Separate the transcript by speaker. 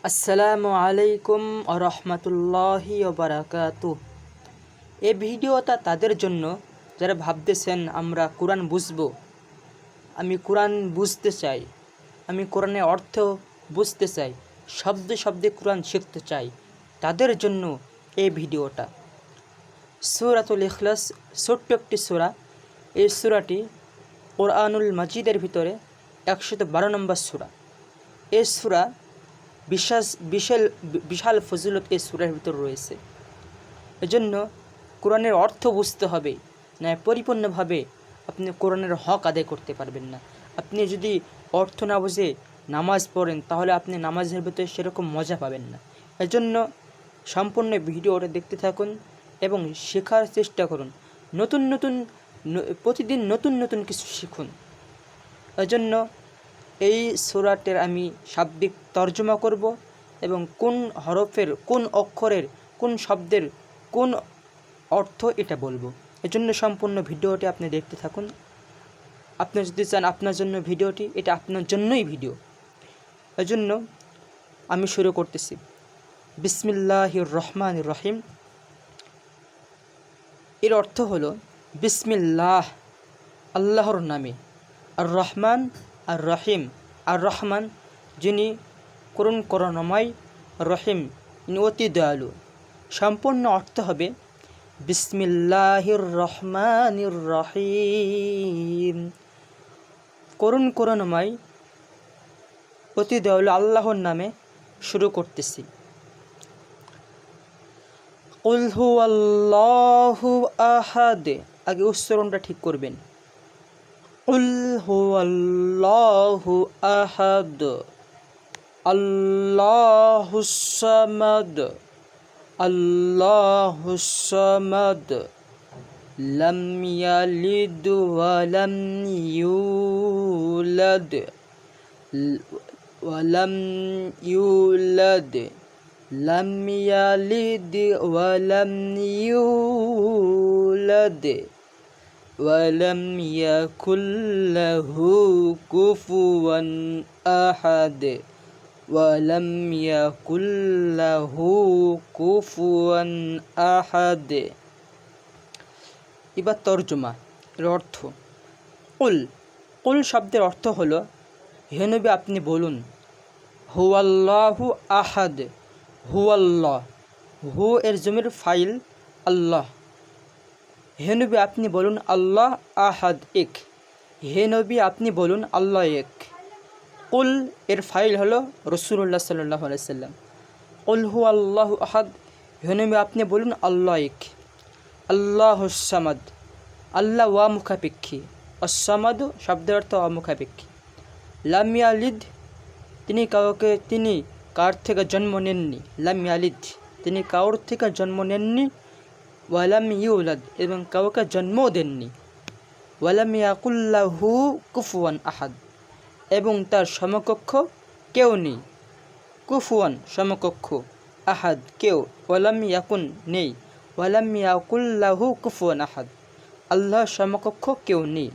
Speaker 1: আসসালামু আলাইকুম রহমতুল্লাহি বারাকাতুহ। এই ভিডিওটা তাদের জন্য যারা ভাবতেছেন আমরা কোরআন বুঝবো, আমি কোরআন বুঝতে চাই, আমি কোরআনের অর্থ বুঝতে চাই, শব্দে শব্দে কোরআন শিখতে চাই, তাদের জন্য এই ভিডিওটা। সূরাতুল ইখলাস ছোট্ট একটি সূরা। এই সূরাটি কোরআনুল মাজিদের ভিতরে 112 নম্বর সূরা। এই সূরা বিশাল বিশাল বিশাল ফজিলত এই সূরার ভিতর রয়েছে। এজন্য কোরআনের অর্থ বুঝতে হবে, না পরিপূর্ণভাবে আপনি কোরআনের হক আদায় করতে পারবেন না। আপনি যদি অর্থ না বুঝে নামাজ পড়েন তাহলে আপনি নামাজের ভিতরে সেরকম মজা পাবেন না। এজন্য সম্পূর্ণ ভিডিওটা দেখতে থাকুন এবং শেখার চেষ্টা করুন। প্রতিদিন নতুন নতুন কিছু শিখুন। এজন্য এই সূরাটির আমি শাব্দিক তর্জমা করব এবং কোন হরফের, কোন অক্ষরের, কোন শব্দের কোন অর্থ এটা বলবো। এজন্য সম্পূর্ণ ভিডিওটি আপনি দেখতে থাকুন। আপনি যদি চান আপনার জন্য ভিডিওটি, এটা আপনার জন্যই ভিডিও। এজন্য আমি শুরু করতেছি। বিসমিল্লাহির রহমানির রহিম। এর অর্থ হলো বিসমিল্লাহ, আল্লাহর নামে। আর রহমান আর রহিম। আর রহমান যিনি করুণাময়, রহিম ইনি অতি দয়ালু। সম্পূর্ণ অর্থ হবে বিসমিল্লাহির রহমানির রহিম। করুণাময় অতি দয়ালু আল্লাহর নামে শুরু করতেছি। কুল হুয়াল্লাহু আহাদ। আগে উচ্চারণটা ঠিক করবেন। কুল হুয়াল্লাহু আহাদ, আল্লাহুস সামাদ, আল্লাহুস সামাদ, লাম ইয়ালিদ ওয়া লাম ইউলাদ, ওয়া লাম ইউলাদ, লাম ইয়ালিদ ওয়া লাম ইউলাদ, ওয়ালাম ইয়াকুল লাহু কুফুয়ান আহাদ, ওয়ালাম ইয়াকুল লাহু কুফুয়ান আহাদ। এবার তর্জমা, এর অর্থ। কুল শব্দের অর্থ হলো, হে নবী আপনি বলুন, হুয়াল্লাহু আহাদ। হুয়াল্লাহ, হু এর জমির ফাইল আল্লাহ। হে নবী আপনি বলুন আল্লাহ আহাদ এক। হে নবী আপনি বলুন আল্লাহ এক। কুল এর ফাইল হলো রাসূলুল্লাহ সাল্লাল্লাহু আলাইহি সাল্লাম। কুল হুয়াল্লাহু আহাদ, হে নবী আপনি বলুন আল্লাহ এক। আল্লাহুস সামাদ, আল্লাহ ওয়া মুখাপেক্ষী। অসামাদ শব্দের অর্থ অমুখাপেক্ষী। লাম ইয়ালিদ, তিনি কার থেকে জন্ম নেননি। লাম ইয়ালিদ, তিনি কারোর থেকে জন্ম নেননি। ওয়ালাম ইউলাদ, এবং কাউকে জন্মও দেননি। ওয়ালাম ইয়াকুল লাহু কুফুয়ান আহাদ, এবং তার সমকক্ষ কেউ নেই। কুফুয়ান সমকক্ষ, আহাদ কেউ, ওয়ালাম ইয়াকুন নেই। ওয়ালাম ইয়াকুল লাহু কুফুয়ান আহাদ, আল্লাহর সমকক্ষ কেউ নেই।